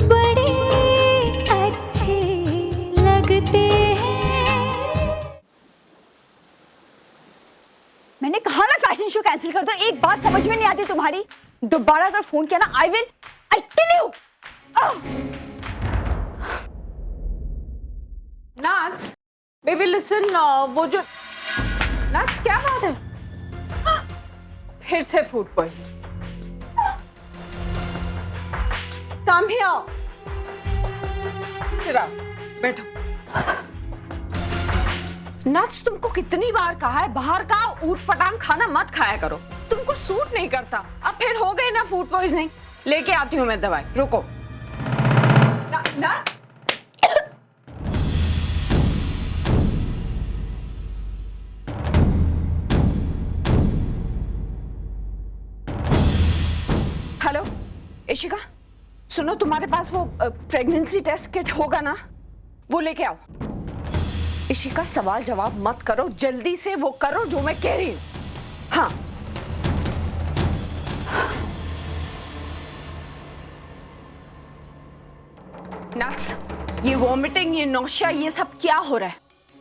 बड़े अच्छे लगते हैं। मैंने कहा ना फैशन शो कैंसिल कर दो। एक बात समझ में नहीं आती तुम्हारी। दोबारा अगर फोन किया ना आई किल यू। नाच बेबी लिसन, वो जो नाच क्या बात है? फिर से food poison. Come here, sit down, बैठो। नाच, तुमको कितनी बार कहा है बाहर का ऊट पटांग खाना मत खाया करो, तुमको सूट नहीं करता। अब फिर हो गई ना फूड पॉइजनिंग। लेके आती हूँ मैं दवाई, रुको। ना हेलो इशिका, सुनो, तुम्हारे पास वो प्रेगनेंसी टेस्ट किट होगा ना, वो लेके आओ। इशिका, सवाल जवाब मत करो, जल्दी से वो करो जो मैं कह रही हूँ। हाँ। नट्स, ये वॉमिटिंग, ये नौशिया, ये सब क्या हो रहा है?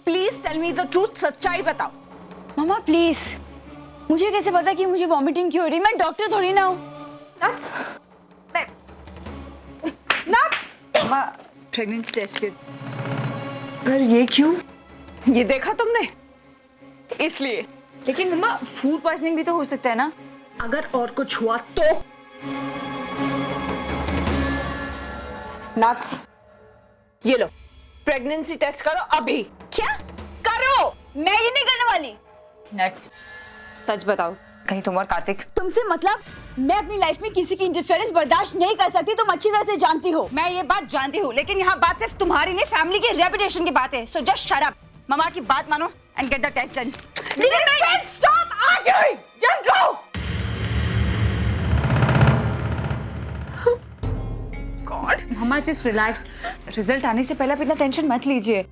Please tell me the truth, सच्चाई बताओ। मामा प्लीज, मुझे कैसे पता कि मुझे वॉमिटिंग क्यों हो रही? मैं डॉक्टर थोड़ी ना हूँ। नट्स, नट्स, मामा प्रेगनेंसी टेस्ट किट। पर ये क्यों? ये देखा तुमने? इसलिए। लेकिन मम्मा फूड पॉइजनिंग भी तो हो सकता है ना। अगर और कुछ हुआ तो? नट्स, ये लो, प्रेगनेंसी टेस्ट करो अभी। क्या? करो। मैं ये नहीं करने वाली। नट्स, सच बताओ, कहीं तुम और कार्तिक? तुमसे मतलब? मैं अपनी लाइफ में किसी की इंटरफेरेंस बर्दाश्त नहीं कर सकती, तुम अच्छी तरह से जानती हो। मैं ये बात जानती हूँ, लेकिन यहाँ बात सिर्फ तुम्हारी नहीं, फैमिली की रेपुटेशन की बात है। So just shut up. मम्मा की बात मानो and get the test done. Stop arguing. Just go. God. मम्मा जस्ट रिलैक्स। रिजल्ट आने से पहले आप इतना टेंशन मत लीजिए।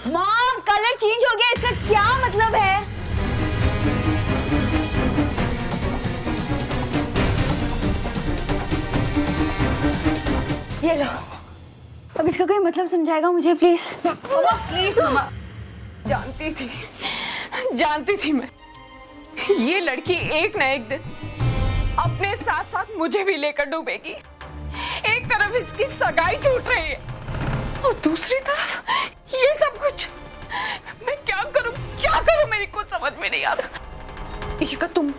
मॉम, कलर चेंज हो गया, इसका क्या मतलब है? ये लो, अब इसका कोई मतलब समझाएगा मुझे प्लीज? प्लीज मम्मा। जानती थी मैं, ये लड़की एक ना एक दिन अपने साथ साथ मुझे भी लेकर डूबेगी। एक तरफ इसकी सगाई टूट रही है और दूसरी तरफ ये सब कुछ। मैं क्या करूं, मेरी कुछ समझ में नहीं आ रहा। इशिका, तुम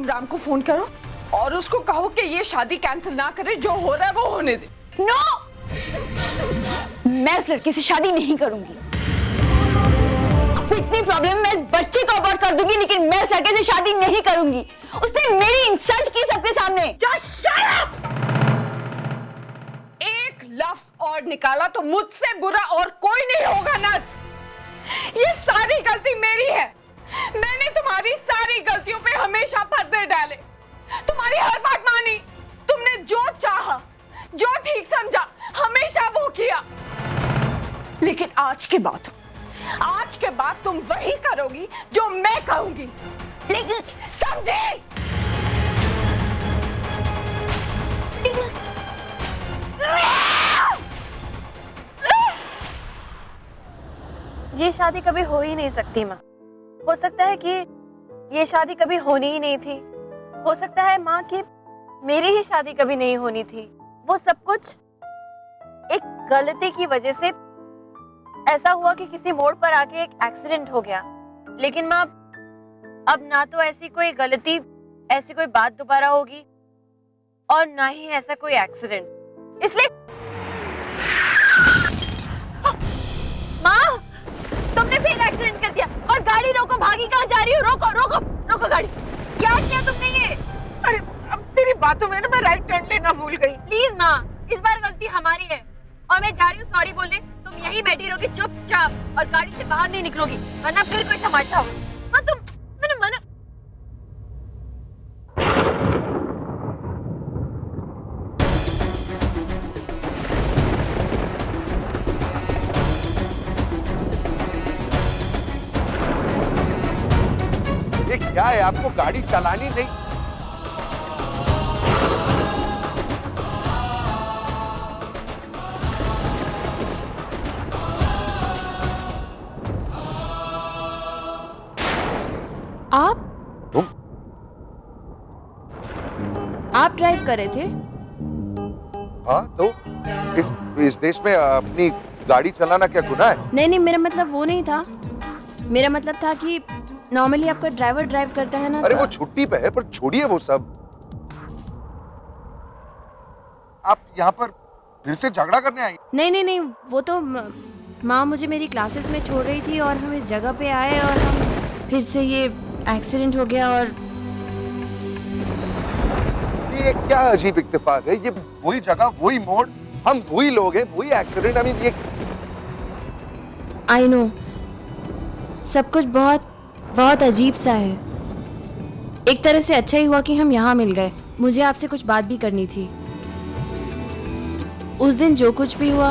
राम को फोन करो और उसको कहो कि ये शादी कैंसिल ना करे, जो हो रहा है वो होने दे। नो, मैं उस लड़की से शादी नहीं करूंगी। इतनी प्रॉब्लम, मैं इस बच्चे को अबॉर्ट कर दूंगी, लेकिन मैं उस लड़के से शादी नहीं करूंगी। उसने मेरी इंसल्ट की सबके सामने। Just shut up! एक लफ्ज और निकाला तो मुझसे बुरा और कोई नहीं होगा। नट्स, ये सारी गलती मेरी है। मैंने तुम्हारी सारी गलतियों पे हमेशा पर्दे डाले, तुम्हारी हर बात मानी, तुमने जो चाहा, जो ठीक समझा, हमेशा वो किया। लेकिन आज के बाद तुम वही करोगी जो मैं कहूंगी। लेकिन समझे? ये शादी कभी हो ही नहीं सकती माँ। हो सकता है कि ये शादी कभी होनी ही नहीं थी। हो सकता है माँ कि मेरी ही शादी कभी नहीं होनी थी। वो सब कुछ एक गलती की वजह से ऐसा हुआ कि किसी मोड़ पर आके एक एक्सीडेंट हो गया। लेकिन माँ, अब ना तो ऐसी कोई गलती, ऐसी कोई बात दोबारा होगी और ना ही ऐसा कोई एक्सीडेंट। इसलिए माँ, तुमने फिर एक्सीडेंट कर दिया। और गाड़ी रोको, भागी कहाँ जा रही हो? रोको रोको रोको गाड़ी। क्या किया तुमने ये? अरे अब तेरी बातों में ना मैं राइट टर्न लेना भूल गई। प्लीज माँ, इस बार गलती हमारी है और मैं जा रही हूँ सॉरी बोलने। तुम यहीं बैठी रहोगी चुपचाप और गाड़ी से बाहर नहीं निकलोगी, वरना फिर कोई तमाशा हो। हाँ, मैंने मना। ये क्या है, आपको गाड़ी चलानी नहीं? ड्राइव कर रहे थे? हाँ तो इस देश में अपनी गाड़ी चलाना क्या गुनाह है? नहीं नहीं, मेरा मतलब वो नहीं था। मेरा मतलब था कि नॉर्मली आपका ड्राइवर ड्राइव करता है ना। अरे वो छुट्टी पे है, पर छोड़िए वो सब। आप यहाँ पर फिर से झगड़ा करने आई? नहीं नहीं नहीं, वो तो माँ मुझे मेरी क्लासेस में छोड़ रही थी और हम इस जगह पे आए और हम फिर से ये एक्सीडेंट हो गया। और ये क्या अजीब इत्तेफाक है, ये वही जगह, वही मोड़, हम वही लोग हैं, वही एक्सीडेंट। आई मीन ये आई नो, सब कुछ बहुत बहुत अजीब सा है। एक तरह से अच्छा ही हुआ कि हम यहाँ मिल गए। मुझे आपसे कुछ बात भी करनी थी। उस दिन जो कुछ भी हुआ,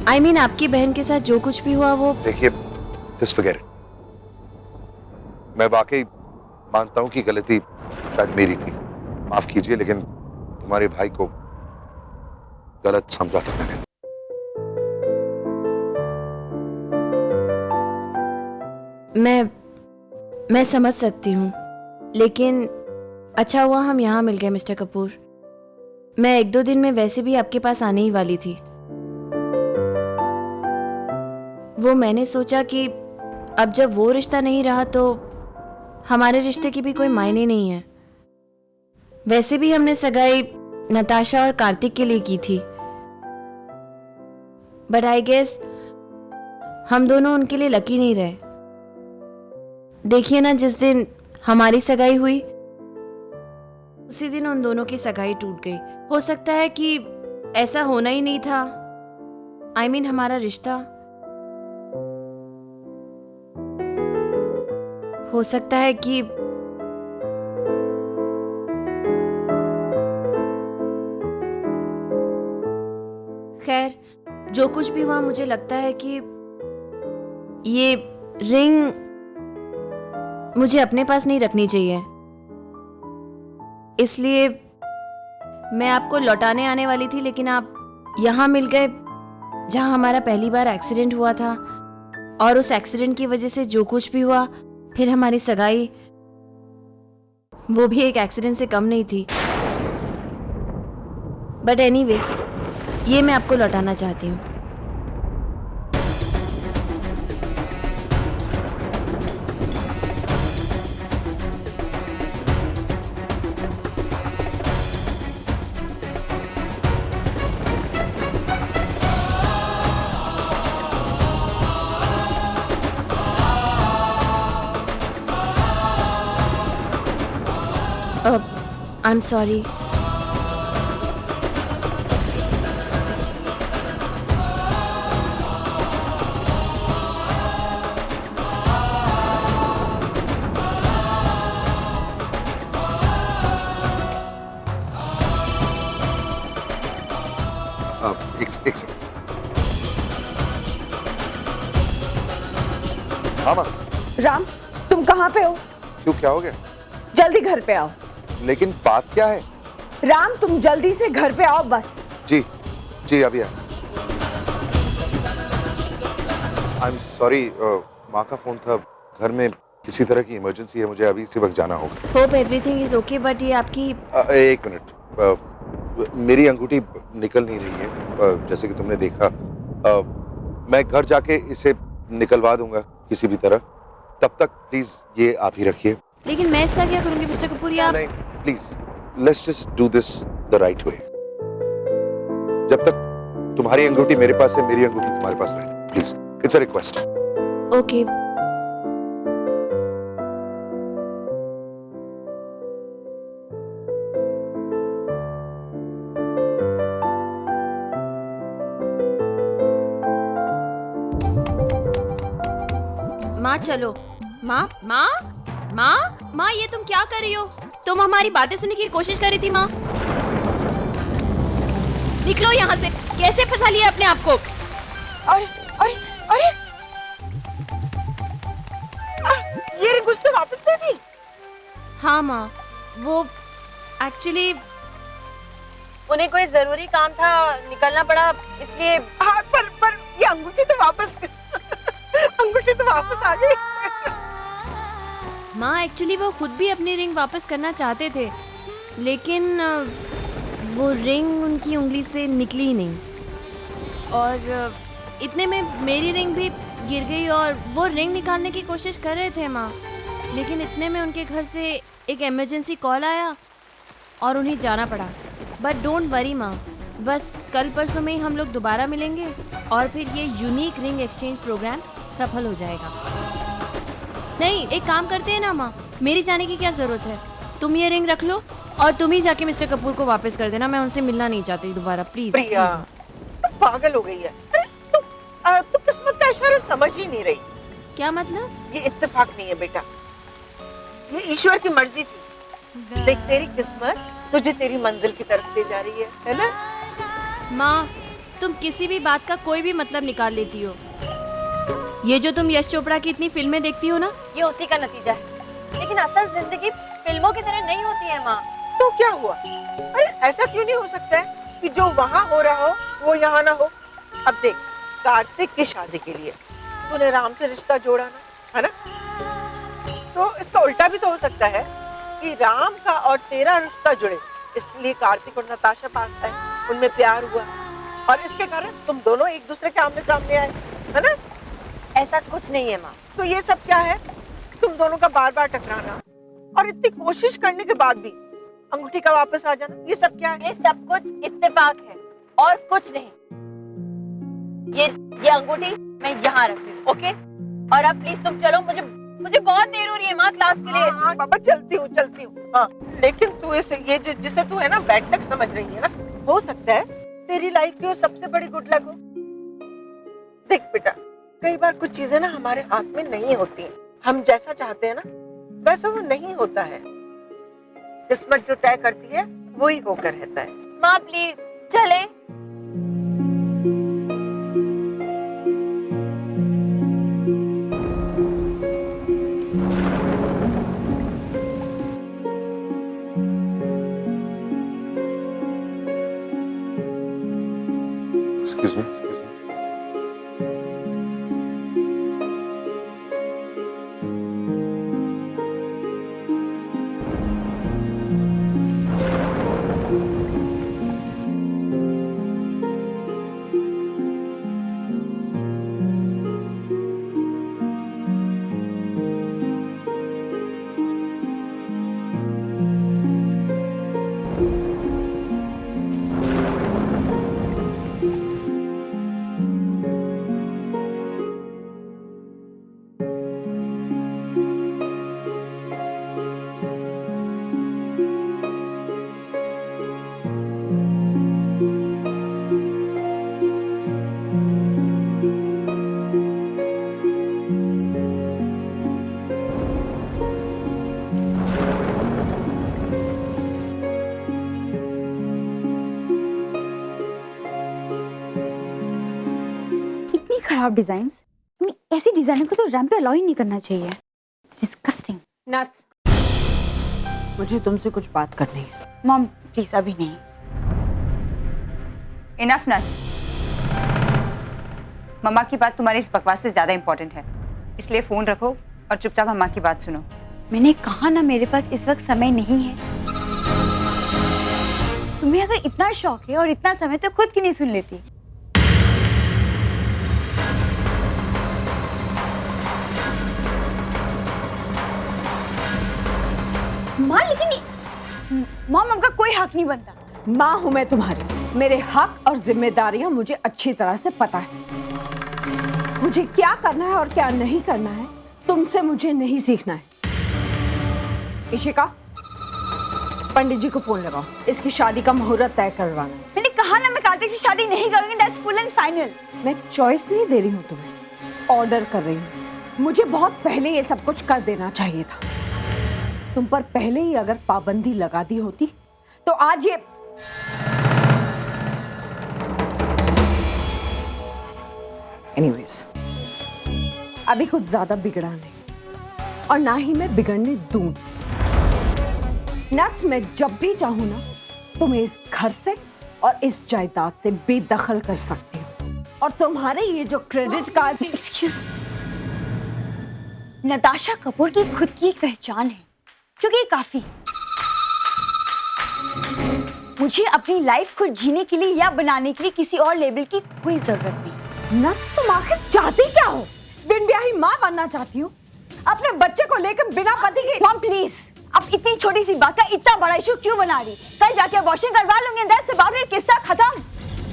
आई मीन आपकी बहन के साथ जो कुछ भी हुआ, वो देखिए, जस्ट फॉरगेट इट। मैं वाकई मानता हूँ कि गलती शायद मेरी थी, माफ कीजिए, लेकिन तुम्हारे भाई को गलत समझा था मैंने। मैं समझ सकती हूँ, लेकिन अच्छा हुआ हम यहाँ मिल गए मिस्टर कपूर। मैं 1-2 दिन में वैसे भी आपके पास आने ही वाली थी। वो मैंने सोचा कि अब जब वो रिश्ता नहीं रहा तो हमारे रिश्ते की भी कोई मायने नहीं है। वैसे भी हमने सगाई नताशा और कार्तिक के लिए की थी, बट आई गेस हम दोनों उनके लिए लकी नहीं रहे। देखिए ना, जिस दिन हमारी सगाई हुई उसी दिन उन दोनों की सगाई टूट गई। हो सकता है कि ऐसा होना ही नहीं था। आई मीन हमारा रिश्ता। हो सकता है कि खैर, जो कुछ भी हुआ, मुझे लगता है कि ये रिंग मुझे अपने पास नहीं रखनी चाहिए। इसलिए मैं आपको लौटाने आने वाली थी, लेकिन आप यहाँ मिल गए जहाँ हमारा पहली बार एक्सीडेंट हुआ था। और उस एक्सीडेंट की वजह से जो कुछ भी हुआ, फिर हमारी सगाई, वो भी एक एक्सीडेंट से कम नहीं थी। बट एनीवे, ये मैं आपको लौटाना चाहती हूँ। I am sorry. एक सेकंड। मामा। राम, तुम कहाँ पे हो? क्यों, क्या हो गया? जल्दी घर पे आओ। लेकिन बात क्या है? राम, तुम जल्दी से घर पे आओ बस। जी जी, अभी आई एम सॉरी, माँ का फोन था, घर में किसी तरह की इमरजेंसी है, मुझे अभी इसी वक्त जाना होगा। Hope everything is okay, but ये आपकी एक मिनट, मेरी अंगूठी निकल नहीं रही है, जैसे कि तुमने देखा। मैं घर जाके इसे निकलवा दूंगा किसी भी तरह। तब तक प्लीज ये आप ही रखिए। लेकिन मैं इसका क्या करूंगी मिस्टर कपूर? या नहीं, please let's just do this the right way. जब तक तुम्हारी अंगूठी मेरे पास है, मेरी अंगूठी तुम्हारे पास रहे, please, it's a request. Okay. माँ चलो। माँ माँ माँ माँ, ये तुम क्या कर रही हो? तुम हमारी बातें सुनने की कोशिश कर रही थी। माँ निकलो यहाँ से। कैसे फंसा लिया अपने आप को? अरे अरे अरे ये रिंग उसने वापस दे दी? हाँ माँ, वो एक्चुअली उन्हें कोई जरूरी काम था, निकलना पड़ा, इसलिए। हाँ, पर ये अंगूठी तो वापस अंगूठी तो वापस आ गई। माँ एक्चुअली वो खुद भी अपनी रिंग वापस करना चाहते थे, लेकिन वो रिंग उनकी उंगली से निकली ही नहीं, और इतने में मेरी रिंग भी गिर गई और वो रिंग निकालने की कोशिश कर रहे थे माँ, लेकिन इतने में उनके घर से एक इमरजेंसी कॉल आया और उन्हें जाना पड़ा। बट डोंट वरी माँ, बस कल परसों में ही हम लोग दोबारा मिलेंगे और फिर ये यूनिक रिंग एक्सचेंज प्रोग्राम सफल हो जाएगा। नहीं, एक काम करते हैं ना माँ, मेरी जाने की क्या ज़रूरत है, तुम ये रिंग रख लो और तुम ही जाके मिस्टर कपूर को वापस कर देना। मैं उनसे मिलना नहीं चाहती दोबारा, प्लीज। प्रिया, तू पागल हो गई है। अरे तू किस्मत का इशारा समझ ही नहीं रही। क्या मतलब? ये इत्तेफाक नहीं है बेटा, ये ईश्वर की मर्जी थी। देख, तेरी किस्मत तुझे तेरी मंजिल की तरफ ले जा रही है ना? माँ, तुम किसी भी बात का कोई भी मतलब निकाल लेती हो। ये जो तुम यश चोपड़ा की इतनी फिल्में देखती हो ना, ये उसी का नतीजा है। लेकिन असल जिंदगी फिल्मों की तरह नहीं होती है माँ। तो क्या हुआ? अरे ऐसा क्यों नहीं हो सकता है कि जो वहाँ हो रहा हो वो यहाँ ना हो? अब देख, कार्तिक की शादी के लिए तूने राम से रिश्ता जोड़ा ना, है ना? तो इसका उल्टा भी तो हो सकता है कि राम का और तेरा रिश्ता जुड़े, इसलिए कार्तिक और नताशा पास आए, उनमें प्यार हुआ और इसके कारण तुम दोनों एक दूसरे के आमने सामने आए, है ना? ऐसा कुछ नहीं है माँ। तो ये सब क्या है? तुम दोनों का बार बार टकराना और इतनी कोशिश करने के बाद भी अंगूठी का वापस आ जाना, ये सब क्या है? ये सब कुछ इत्तेफाक है और कुछ नहीं। ये अंगूठी मैं यहाँ रखती हूँ, ओके? और अब प्लीज तुम चलो, मुझे बहुत देर हो रही है माँ क्लास के लिए। हाँ बाबा, चलती हूँ। हाँ, लेकिन तू ये जिसे तू है ना बैड लक समझ रही है ना, हो सकता है तेरी लाइफ की वो सबसे बड़ी गुड लक हो। देख बेटा, कई बार कुछ चीजें ना हमारे हाथ में नहीं होती हैं। हम जैसा चाहते हैं ना वैसा वो नहीं होता है। किस्मत जो तय करती है वही होकर रहता है। माँ प्लीज चले। Excuse me. खराब डिजाइन्स, ऐसी डिजाइनर को तो रैंप पे अलाउ ही नहीं करना चाहिए। डिस्गस्टिंग। नट्स, मुझे तुमसे कुछ बात करनी है। मॉम प्लीज, अभी नहीं। Enough nuts. मम्मा की बात तुम्हारी इस बकवास से ज्यादा इंपॉर्टेंट है, इसलिए फोन रखो और चुपचाप मम्मा की बात सुनो। मैंने कहा ना मेरे पास इस वक्त समय नहीं है। तुम्हें अगर इतना शौक है और इतना समय तो खुद क्यों नहीं सुन लेती? माँ, लेकिन मॉम का कोई हक नहीं बनता। माँ हूं मैं तुम्हारी, मेरे हक और जिम्मेदारियां मुझे अच्छी तरह से पता है। मुझे क्या करना है और क्या नहीं करना है तुमसे मुझे नहीं सीखना है। इशिका, पंडित जी को फोन लगाओ, इसकी शादी का मुहूर्त तय करवाना है। मैंने कहा ना मैं कार्तिक से शादी नहीं करूंगी, दैट्स फुल एंड फाइनल। मैं चॉइस नहीं दे रही हूँ तुम्हें, ऑर्डर कर रही हूँ। मुझे बहुत पहले ये सब कुछ कर देना चाहिए था। तुम पर पहले ही अगर पाबंदी लगा दी होती तो आज ये एनीवेज, अभी कुछ ज्यादा बिगड़ा नहीं और ना ही मैं बिगड़ने दूंगी। नट्स, मैं जब भी चाहूं ना तुम्हें इस घर से और इस जायदाद से बेदखल कर सकती हूँ। और तुम्हारे ये जो क्रेडिट कार्ड, नताशा कपूर की खुद की एक पहचान है, क्योंकि ये काफी। मुझे अपनी लाइफ खुद जीने के लिए या बनाने के लिए किसी और लेबल की कोई जरूरत नहीं। नक्स, तुम आखिर चाहती क्या हो? बिन ब्याही माँ बनना चाहती हो? अपने बच्चे को लेकर बिना पति के? मॉम प्लीज, अब इतनी छोटी सी बात का इतना बड़ा इशू क्यों बना रही? कल जाके अबॉर्शन करवा लूंगी, दैट्स अबाउट इट, किस्सा खत्म।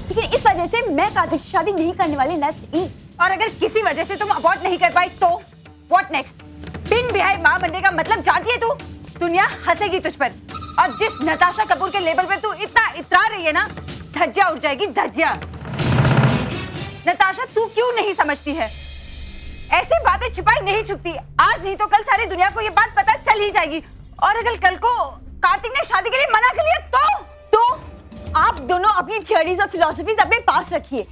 लेकिन इस वजह से मैं कार्तिक से शादी नहीं करने वाली, दैट्स इट। और अगर किसी वजह से तुम अबॉर्ट नहीं कर पाई तो व्हाट नेक्स्ट? बिन ब्याही माँ बनने का मतलब जानती है तू? दुनिया हंसेगी तुझ पर। और जिस नताशा कपूर के लेवल पर तू इतना इतरा रही है ना, धज्जियां उड़ जाएगी, धज्जियां। नताशा, तू क्यों नहीं समझती है? ऐसी बातें छिपाई नहीं छुपती। आज नहीं तो कल सारी दुनिया को ये बात पता चल ही जाएगी। और अगर कल को कार्तिक ने शादी के लिए मना कर लिया तो आप दोनों अपनी थियोरीज और फिलॉसफीज अपने पास रखिए।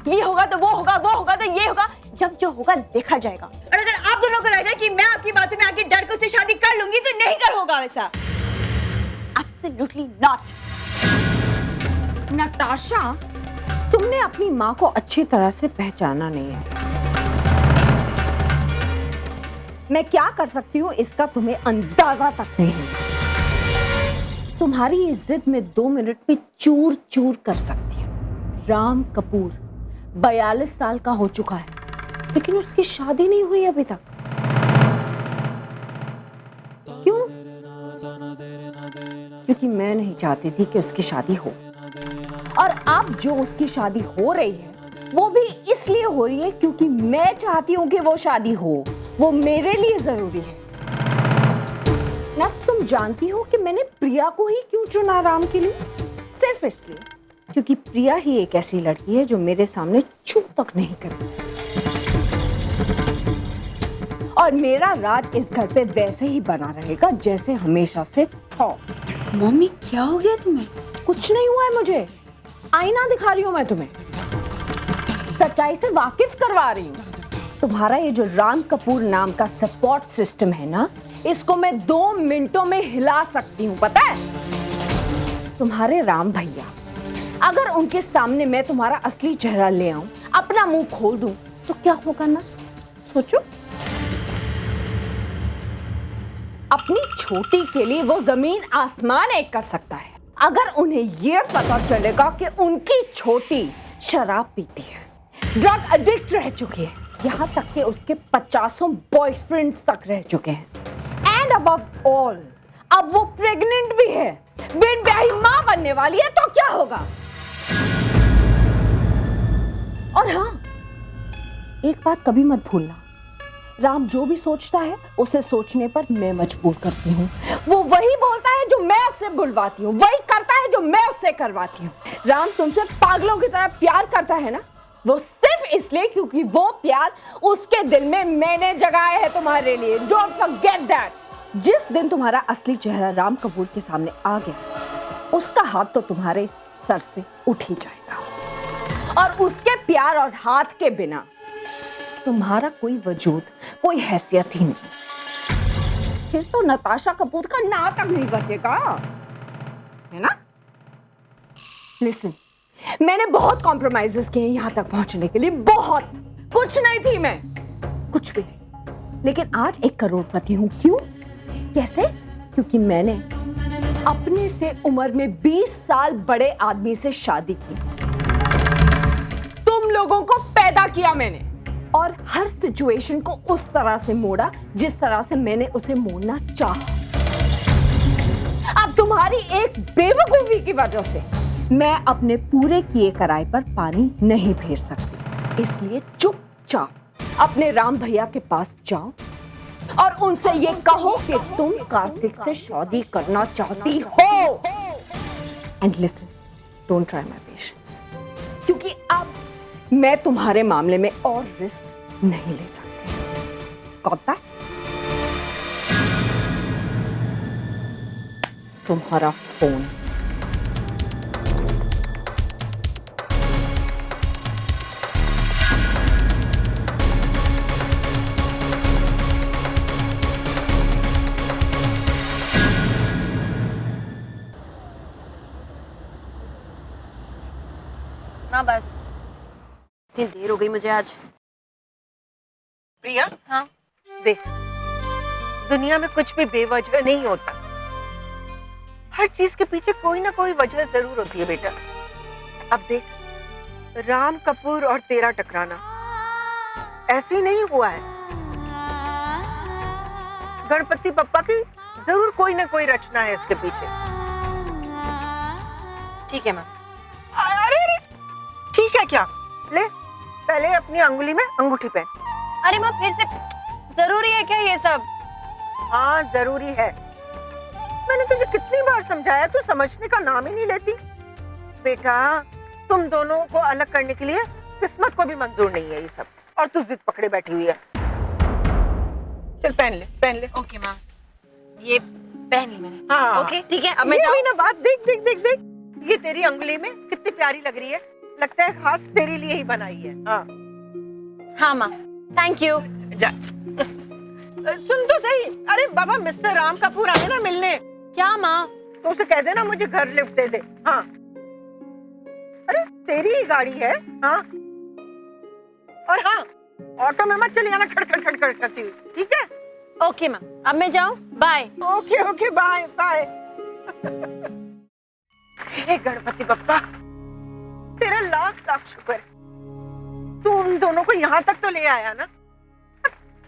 ये होगा तो वो होगा, वो होगा तो ये होगा, जब जो होगा देखा जाएगा। और अगर आप दोनों को लग रहा है कि मैं आपकी बातों में आके डर के उससे शादी कर लूंगी तो नहीं कर होगा वैसा। Absolutely not. नताशा, तुमने अपनी माँ को अच्छी तरह से पहचाना नहीं है। मैं क्या कर सकती हूँ इसका तुम्हें अंदाजा तक नहीं है। तुम्हारी इस जिद में 2 मिनट में चूर चूर कर सकती हूँ। राम कपूर 42 साल का हो चुका है, लेकिन उसकी शादी नहीं हुई अभी तक। क्यों? क्योंकि मैं नहीं चाहती थी कि उसकी शादी हो। और अब जो उसकी शादी हो रही है वो भी इसलिए हो रही है क्योंकि मैं चाहती हूँ कि वो शादी हो। वो मेरे लिए जरूरी है। नफ्स, तुम जानती हो कि मैंने प्रिया को ही क्यों चुना राम के लिए? सिर्फ इसलिए क्योंकि प्रिया ही एक ऐसी लड़की है जो मेरे सामने चुप तक नहीं करती। और मेरा राज इस घर पे वैसे ही बना रहेगा जैसे हमेशा से था। मम्मी क्या हो गया तुम्हें? कुछ नहीं हुआ है मुझे, आईना दिखा रही हूँ मैं तुम्हें, सच्चाई से वाकिफ करवा रही हूँ। तुम्हारा ये जो राम कपूर नाम का सपोर्ट सिस्टम है ना, इसको मैं 2 मिनटों में हिला सकती हूँ, पता है? तुम्हारे राम भैया, अगर उनके सामने मैं तुम्हारा असली चेहरा ले आऊं, अपना मुंह खोल दूं, तो क्या होगा ना? सोचो। अपनी छोटी के लिए वो जमीन आसमान एक कर सकता है। अगर उन्हें ये पता चलेगा कि उनकी छोटी शराब पीती है, ड्रग एडिक्ट रह चुकी है, यहाँ तक कि उसके 50 बॉयफ्रेंड्स तक रह चुके हैं, एंड अबव ऑल अब वो प्रेग्नेंट भी है, बिन ब्याही माँ बनने वाली है, तो क्या होगा? और हाँ, एक बात कभी मत भूलना, राम जो भी सोचता है उसे सोचने पर मैं मजबूर करती हूँ। वो वही बोलता है जो मैं उससे बुलवाती हूँ, वही करता है जो मैं उससे करवाती हूँ। राम तुमसे पागलों की तरह प्यार करता है ना, वो सिर्फ इसलिए क्योंकि वो प्यार उसके दिल में मैंने जगाया है तुम्हारे लिए। Don't forget that. जिस दिन तुम्हारा असली चेहरा राम कपूर के सामने आ गया, उसका हाथ तो तुम्हारे सर से उठ ही जाएगा। और उसके प्यार और हाथ के बिना तुम्हारा कोई वजूद, कोई हैसियत ही नहीं। फिर तो नताशा कपूर का नाम तक नहीं बचेगा, है ना? लिसन, मैंने बहुत कॉम्प्रोमाइजेस किए यहाँ तक पहुंचने के लिए, बहुत। कुछ नहीं थी मैं, कुछ भी नहीं, लेकिन आज एक करोड़पति हूं। क्यों? कैसे? क्योंकि मैंने अपने से उम्र में 20 साल बड़े आदमी से शादी की। तुम लोगों को पैदा किया मैंने, और हर सिचुएशन को उस तरह से मोड़ा जिस तरह से मैंने उसे मोड़ना चाहा। अब तुम्हारी एक बेवकूफी की वजह से मैं अपने पूरे किए कराए पर पानी नहीं फेर सकती। इसलिए चुपचाप अपने राम भैया के पास जाओ और उनसे ये कहो कि तुम कार्तिक से शादी करना चाहती हो। And listen, don't try my patience, क्योंकि अब मैं तुम्हारे मामले में और रिस्क नहीं ले सकती। Got that? तुम्हारा फोन। ना बस, इतनी देर हो गई मुझे आज। प्रिया, हाँ? देख, दुनिया में कुछ भी बेवजह नहीं होता। हर चीज के पीछे कोई ना कोई वजह जरूर होती है बेटा। अब देख, राम कपूर और तेरा टकराना ऐसे ही नहीं हुआ है। गणपति पप्पा की जरूर कोई ना कोई रचना है इसके पीछे। ठीक है माँ। अरे अरे, ठीक है क्या? ले, पहले अपनी अंगुली में अंगूठी पहन। अरे माँ फिर से जरूरी है क्या ये सब? हाँ जरूरी है। मैंने तुझे कितनी बार समझाया, तू समझने का नाम ही नहीं लेती। बेटा, तुम दोनों को अलग करने के लिए किस्मत को भी मंजूर नहीं है ये सब, और तू जिद पकड़े बैठी हुई है। चल पहन ले, पहन ले। ओके माँ, ये पहन ली मैंने। हाँ ओके ठीक है, अब मैं ये जाऊँ? अभी ना बात, देख देख देख देख, ये तेरी अंगुली में कितनी प्यारी लग रही है। लगता है खास तेरे लिए ही बनाई है। हाँ हाँ माँ, थैंक यू। जा। सुन तो सही, अरे बाबा मिस्टर राम कपूर आए ना मिलने। क्या माँ? तो उसे कह देना मुझे घर लिफ्ट दे दे। हाँ, अरे तेरी ही गाड़ी है। हाँ, और हाँ, ऑटो में मत चली आना खड़खड़ खड़खड़ करती हुई, ठीक है? ओके माँ, अब मैं जाऊँ? Bye. Okay okay, bye bye. हे गणपति बप्पा, तेरा लाख लाख शुक्र है, तू उन दोनों को यहाँ तक तो ले आया ना।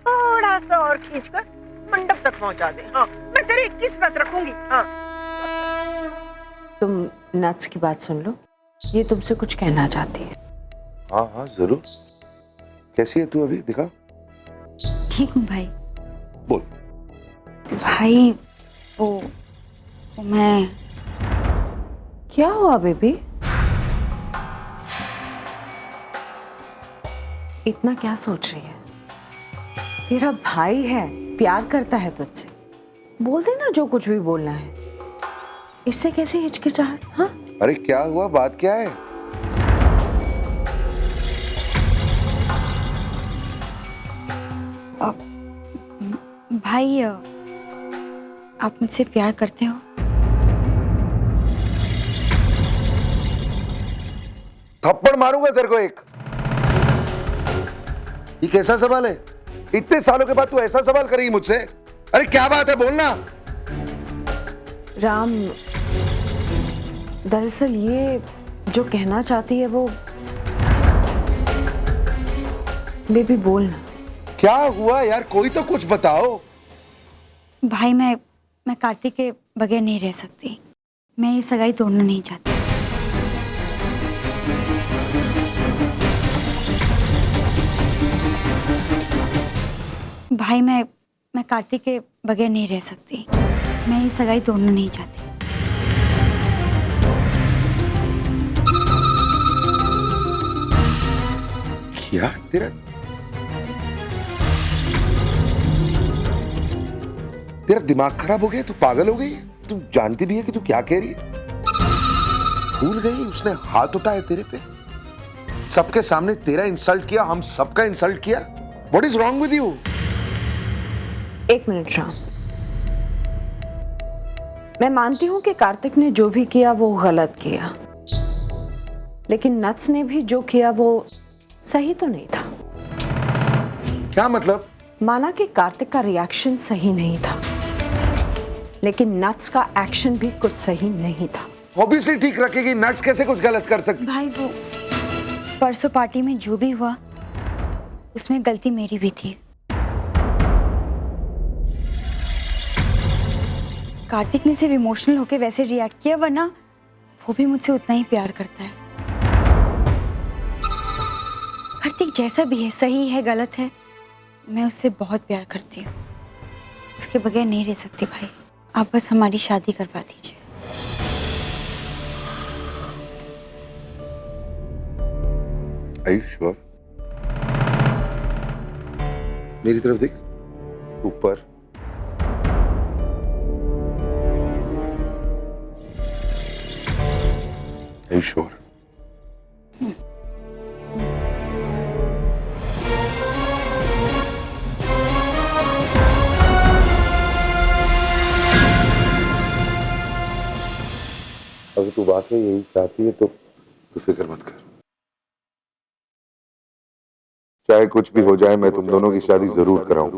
थोड़ा सा और खींचकर मंडप तक पहुंचा दे। हाँ, मैं तेरे 21 व्रत रखूंगी। हाँ, तुम नट्स की बात सुन लो, ये तुमसे कुछ कहना चाहती है। हाँ हाँ जरूर। कैसी है तू अभी? दिखा। ठीक हूँ भाई। बोल। भाई वो मैं क्या हुआ बेबी? इतना क्या सोच रही है? तेरा भाई है, प्यार करता है तुझसे, बोल दे ना जो कुछ भी बोलना है। इससे कैसे हिचकिचाहट? हाँ, अरे क्या हुआ, बात क्या है? भाई आप मुझसे प्यार करते हो? थप्पड़ मारूंगा तेरे को एक। ये कैसा सवाल है? इतने सालों के बाद तू ऐसा सवाल करेगी मुझसे? अरे क्या बात है, बोलना। राम, दरअसल ये जो कहना चाहती है वो, बेबी बोलना। क्या हुआ यार, कोई तो कुछ बताओ। भाई मैं कार्तिक के बगैर नहीं रह सकती। मैं ये सगाई तोड़ना नहीं चाहती। भाई मैं कार्तिक के बगैर नहीं रह सकती। मैं ये सगाई तोड़ना नहीं चाहती। क्या तेरा दिमाग खराब हो गया? तू पागल हो गई? तू जानती भी है कि तू क्या कह रही है? भूल गई उसने हाथ उठाया तेरे पे, सबके सामने तेरा इंसल्ट किया, हम सबका इंसल्ट किया। What is wrong with you? एक मिनट राम, मैं मानती हूं कि कार्तिक ने जो भी किया वो गलत किया, लेकिन नट्स ने भी जो किया वो सही तो नहीं था। क्या मतलब? माना कि कार्तिक का रिएक्शन सही नहीं था, लेकिन नट्स का एक्शन भी कुछ सही नहीं था। ऑब्वियसली ठीक रखेगी, नट्स कैसे कुछ गलत कर सकती? भाई वो परसों पार्टी में जो भी हुआ उसमें गलती मेरी भी थी। कार्तिक ने सिर्फ इमोशनल होके वैसे रिएक्ट किया, वरना वो भी मुझसे उतना ही प्यार करता है। कार्तिक जैसा भी है, सही है गलत है, मैं उससे बहुत प्यार करती हूँ। उसके बगैर नहीं रह सकती भाई। आप बस हमारी शादी करवा दीजिए। Are you sure? मेरी तरफ देख, ऊपर। Are you sure? अगर तू वाकई यही चाहती है तो फिक्र मत कर। चाहे कुछ भी हो जाए, मैं तुम दोनों की शादी जरूर कराऊं।